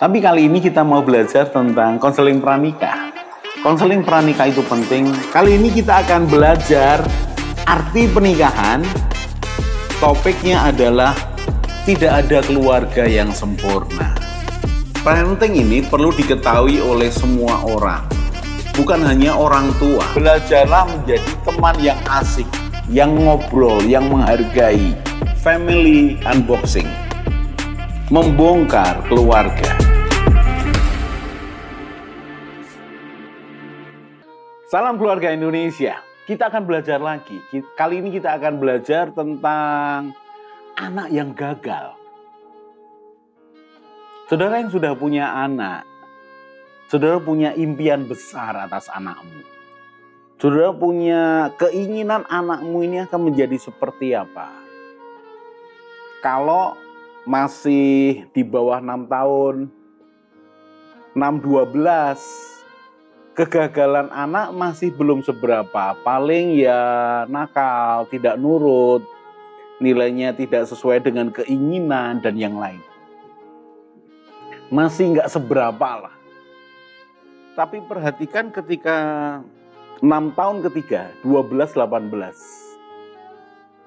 Tapi kali ini kita mau belajar tentang konseling pranikah. Konseling pranikah itu penting. Kali ini kita akan belajar arti pernikahan. Topiknya adalah tidak ada keluarga yang sempurna. Parenting ini perlu diketahui oleh semua orang, bukan hanya orang tua. Belajarlah menjadi teman yang asik, yang ngobrol, yang menghargai. Family unboxing, membongkar keluarga. Salam keluarga Indonesia. Kita akan belajar lagi. Kali ini kita akan belajar tentang anak yang gagal. Saudara yang sudah punya anak, saudara punya impian besar atas anakmu. Saudara punya keinginan anakmu ini akan menjadi seperti apa? Kalau masih di bawah 6 tahun, 6-12, kegagalan anak masih belum seberapa. Paling ya nakal, tidak nurut, nilainya tidak sesuai dengan keinginan dan yang lain. Masih nggak seberapa lah. Tapi perhatikan ketika 6 tahun ketiga, 12-18.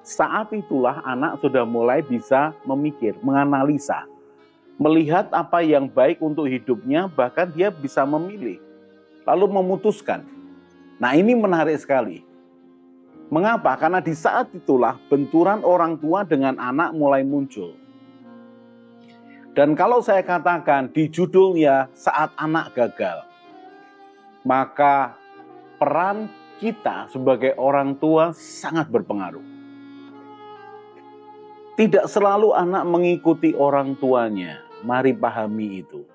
Saat itulah anak sudah mulai bisa memikir, menganalisa, melihat apa yang baik untuk hidupnya, bahkan dia bisa memilih, lalu memutuskan. Nah, ini menarik sekali. Mengapa? Karena di saat itulah benturan orang tua dengan anak mulai muncul. Dan kalau saya katakan di judulnya saat anak gagal, maka peran kita sebagai orang tua sangat berpengaruh. Tidak selalu anak mengikuti orang tuanya. Mari pahami itu.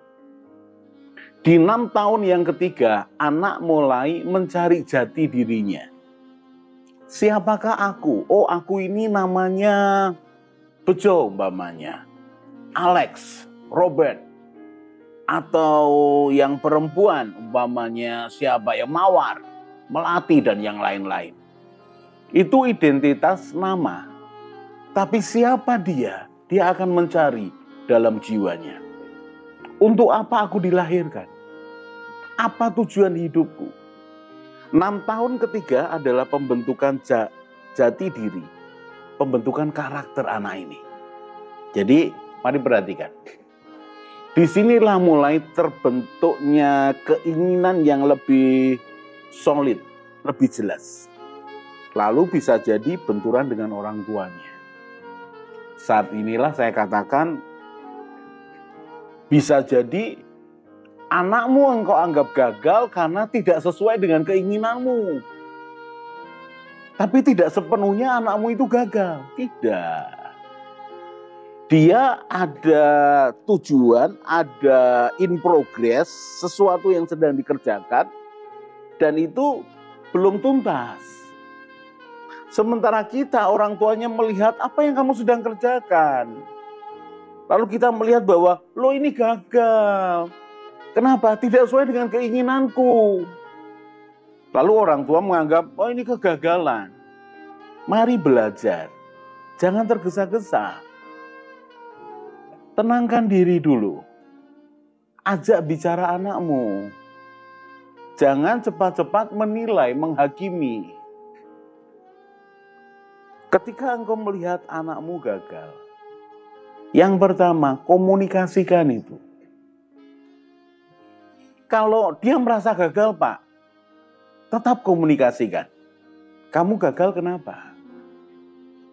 Di 6 tahun yang ketiga, anak mulai mencari jati dirinya. Siapakah aku? Oh, aku ini namanya Bejo umpamanya. Alex, Robert. Atau yang perempuan umpamanya siapa ya? Mawar, Melati dan yang lain-lain. Itu identitas nama. Tapi siapa dia? Dia akan mencari dalam jiwanya. Untuk apa aku dilahirkan? Apa tujuan hidupku? 6 tahun ketiga adalah pembentukan jati diri. Pembentukan karakter anak ini. Jadi, mari perhatikan. Disinilah mulai terbentuknya keinginan yang lebih solid, lebih jelas. Lalu bisa jadi benturan dengan orang tuanya. Saat inilah saya katakan, bisa jadi anakmu engkau anggap gagal karena tidak sesuai dengan keinginanmu. Tapi tidak sepenuhnya anakmu itu gagal. Tidak. Dia ada tujuan, ada in progress, sesuatu yang sedang dikerjakan, dan itu belum tuntas. Sementara kita, orang tuanya melihat apa yang kamu sedang kerjakan. Lalu kita melihat bahwa, lo ini gagal. Kenapa? Tidak sesuai dengan keinginanku. Lalu orang tua menganggap, oh ini kegagalan. Mari belajar. Jangan tergesa-gesa. Tenangkan diri dulu. Ajak bicara anakmu. Jangan cepat-cepat menilai, menghakimi. Ketika engkau melihat anakmu gagal, yang pertama, komunikasikan itu. Kalau dia merasa gagal, Pak, tetap komunikasikan. Kamu gagal kenapa?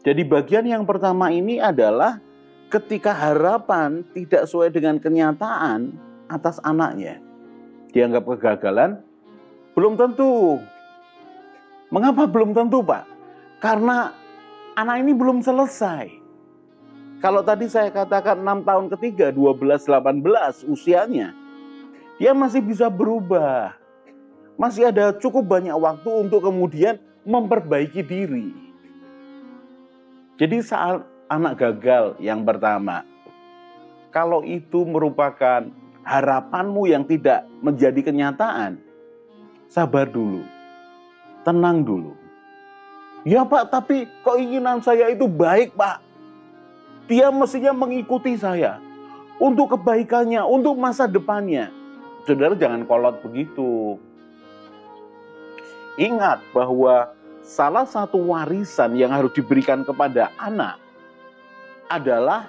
Jadi bagian yang pertama ini adalah ketika harapan tidak sesuai dengan kenyataan atas anaknya. Dianggap kegagalan, belum tentu. Mengapa belum tentu, Pak? Karena anak ini belum selesai. Kalau tadi saya katakan 6 tahun ketiga, 12-18 usianya, dia masih bisa berubah. Masih ada cukup banyak waktu untuk kemudian memperbaiki diri. Jadi saat anak gagal yang pertama, kalau itu merupakan harapanmu yang tidak menjadi kenyataan, sabar dulu, tenang dulu. Ya Pak, tapi keinginan saya itu baik Pak. Dia mestinya mengikuti saya. untuk kebaikannya, untuk masa depannya. Saudara jangan kolot begitu. Ingat bahwa salah satu warisan yang harus diberikan kepada anak adalah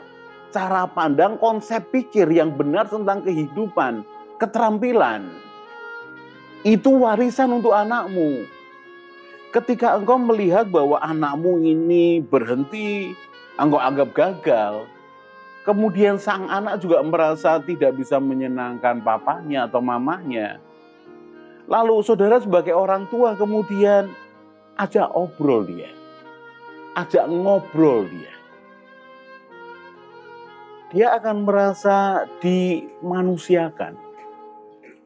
cara pandang, konsep pikir yang benar tentang kehidupan, keterampilan. Itu warisan untuk anakmu. Ketika engkau melihat bahwa anakmu ini berhenti, engkau anggap gagal, kemudian sang anak juga merasa tidak bisa menyenangkan papanya atau mamanya. Lalu saudara sebagai orang tua kemudian ajak obrol dia. Ajak ngobrol dia. Dia akan merasa dimanusiakan.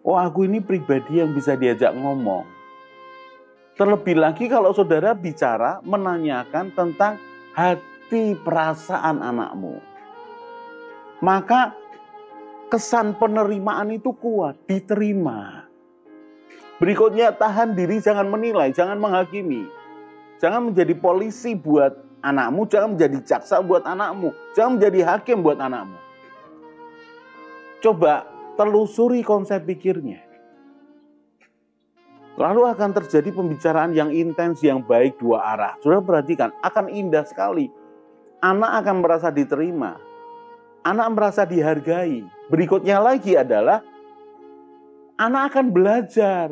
Oh, aku ini pribadi yang bisa diajak ngomong. Terlebih lagi kalau saudara bicara menanyakan tentang hati perasaan anakmu. Maka kesan penerimaan itu kuat, diterima. Berikutnya, tahan diri, jangan menilai, jangan menghakimi. Jangan menjadi polisi buat anakmu, jangan menjadi jaksa buat anakmu, jangan menjadi hakim buat anakmu. Coba telusuri konsep pikirnya. Lalu akan terjadi pembicaraan yang intens, yang baik dua arah. Saudara perhatikan, akan indah sekali. Anak akan merasa diterima. Anak merasa dihargai. Berikutnya lagi adalah anak akan belajar.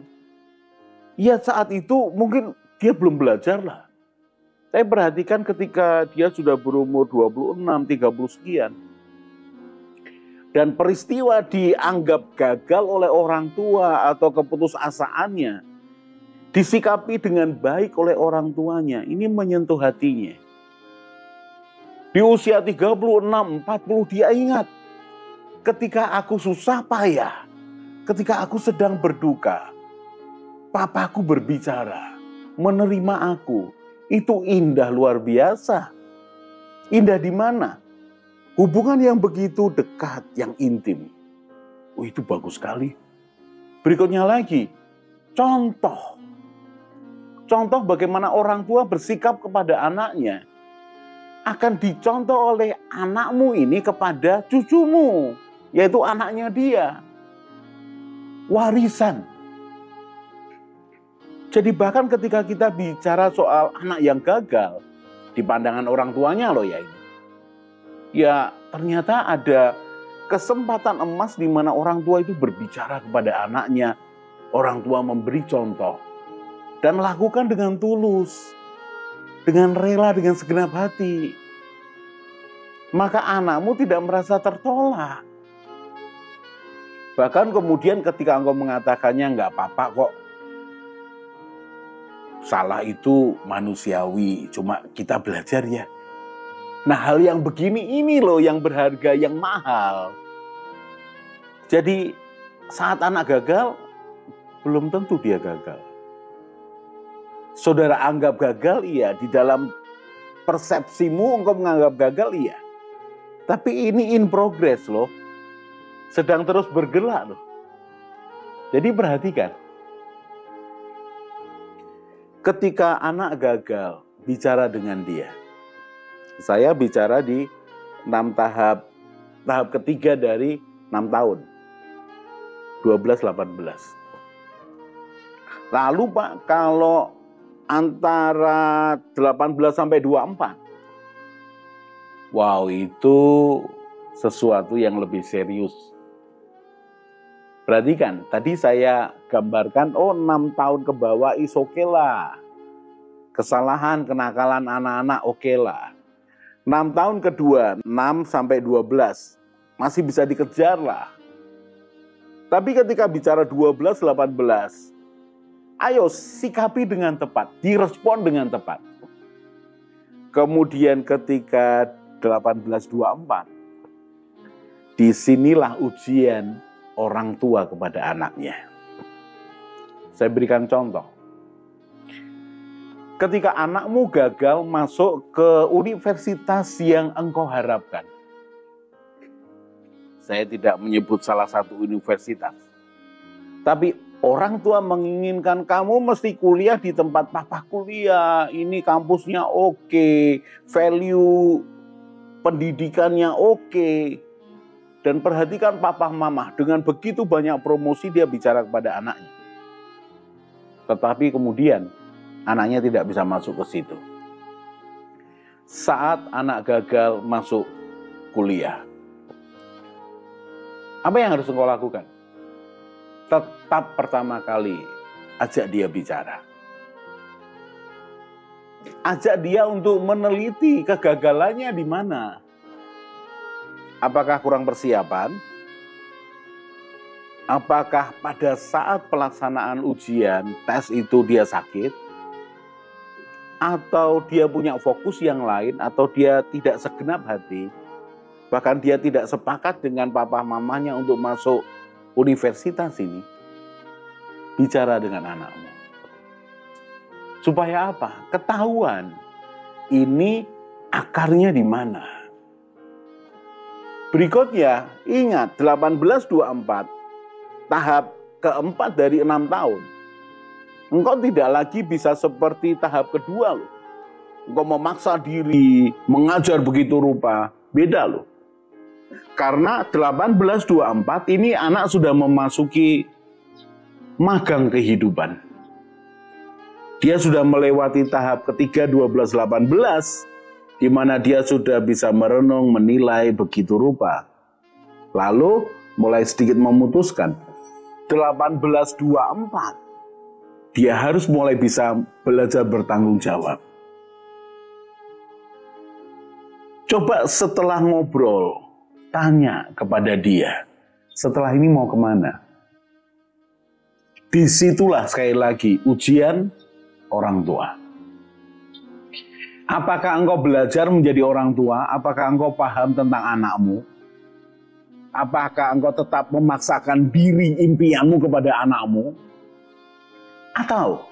Ya saat itu mungkin dia belum belajar lah. Saya perhatikan ketika dia sudah berumur 26, 30 sekian. Dan peristiwa dianggap gagal oleh orang tua atau keputusasaannya disikapi dengan baik oleh orang tuanya. Ini menyentuh hatinya. Di usia 36, 40 dia ingat. Ketika aku susah payah, ketika aku sedang berduka, papaku berbicara, menerima aku. Itu indah luar biasa. Indah di mana? Hubungan yang begitu dekat, yang intim. Oh, itu bagus sekali. Berikutnya lagi, contoh. Contoh bagaimana orang tua bersikap kepada anaknya akan dicontoh oleh anakmu ini kepada cucumu, yaitu anaknya dia. Warisan. Jadi bahkan ketika kita bicara soal anak yang gagal, di pandangan orang tuanya loh ya ini. Ya ternyata ada kesempatan emas di mana orang tua itu berbicara kepada anaknya. Orang tua memberi contoh. Dan lakukan dengan tulus. Dengan rela, dengan segenap hati. Maka anakmu tidak merasa tertolak. Bahkan kemudian ketika engkau mengatakannya nggak apa-apa kok. Salah itu manusiawi, cuma kita belajar ya. Nah hal yang begini ini loh yang berharga, yang mahal. Jadi saat anak gagal, belum tentu dia gagal. Saudara anggap gagal, iya. Di dalam persepsimu engkau menganggap gagal, iya. Tapi ini in progress loh. Sedang terus bergerak loh. Jadi perhatikan. Ketika anak gagal, bicara dengan dia. Saya bicara di 6 tahap. Tahap ketiga dari 6 tahun. 12-18. Lalu Pak, kalau antara 18 sampai 24. Wow, itu sesuatu yang lebih serius. Perhatikan, tadi saya gambarkan, 6 tahun ke bawah is okay lah. Kesalahan, kenakalan anak-anak oke lah. 6 tahun kedua, 6 sampai 12, masih bisa dikejar lah. Tapi ketika bicara 12-18, ayo sikapi dengan tepat, direspon dengan tepat. Kemudian ketika 18-24, disinilah ujian orang tua kepada anaknya. Saya berikan contoh. Ketika anakmu gagal masuk ke universitas yang engkau harapkan. Saya tidak menyebut salah satu universitas. Tapi orang tua menginginkan kamu mesti kuliah di tempat papa kuliah. Ini kampusnya oke, value pendidikannya oke. Dan perhatikan papa mama, dengan begitu banyak promosi dia bicara kepada anaknya. Tetapi kemudian anaknya tidak bisa masuk ke situ. Saat anak gagal masuk kuliah, apa yang harus engkau lakukan? Tetap pertama kali ajak dia bicara. Ajak dia untuk meneliti kegagalannya di mana. Apakah kurang persiapan? Apakah pada saat pelaksanaan ujian, tes itu dia sakit? Atau dia punya fokus yang lain? Atau dia tidak segenap hati? Bahkan dia tidak sepakat dengan papa mamanya untuk masuk universitas ini? Bicara dengan anakmu. Supaya apa? Ketahuan ini akarnya di mana. Berikutnya, ingat 1824, tahap keempat dari 6 tahun. Engkau tidak lagi bisa seperti tahap kedua loh. Engkau memaksa diri, mengajar begitu rupa, beda loh. Karena 1824 ini anak sudah memasuki magang kehidupan. Dia sudah melewati tahap ketiga 12-18, di mana dia sudah bisa merenung, menilai begitu rupa. Lalu mulai sedikit memutuskan. 1824, dia harus mulai bisa belajar bertanggung jawab. Coba setelah ngobrol, tanya kepada dia, setelah ini mau kemana? Disitulah sekali lagi ujian orang tua. Apakah engkau belajar menjadi orang tua? Apakah engkau paham tentang anakmu? Apakah engkau tetap memaksakan diri impianmu kepada anakmu? Atau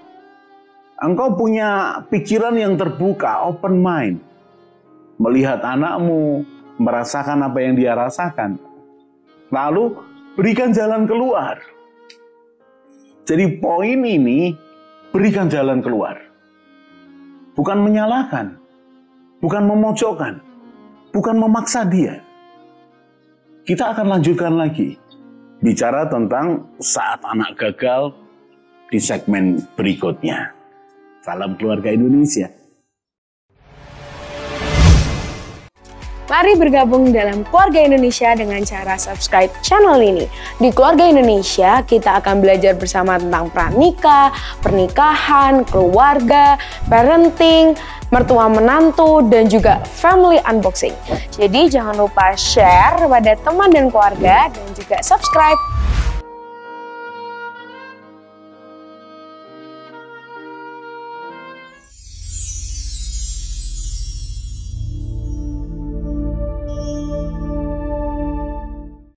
engkau punya pikiran yang terbuka, open mind, melihat anakmu, merasakan apa yang dia rasakan, lalu berikan jalan keluar. Jadi poin ini, berikan jalan keluar. Bukan menyalahkan, bukan memojokkan, bukan memaksa dia. Kita akan lanjutkan lagi bicara tentang saat anak gagal di segmen berikutnya. Salam keluarga Indonesia. Mari bergabung dalam Keluarga Indonesia dengan cara subscribe channel ini. Di Keluarga Indonesia, kita akan belajar bersama tentang pranikah, pernikahan, keluarga, parenting, mertua menantu, dan juga family unboxing. Jadi jangan lupa share pada teman dan keluarga dan juga subscribe.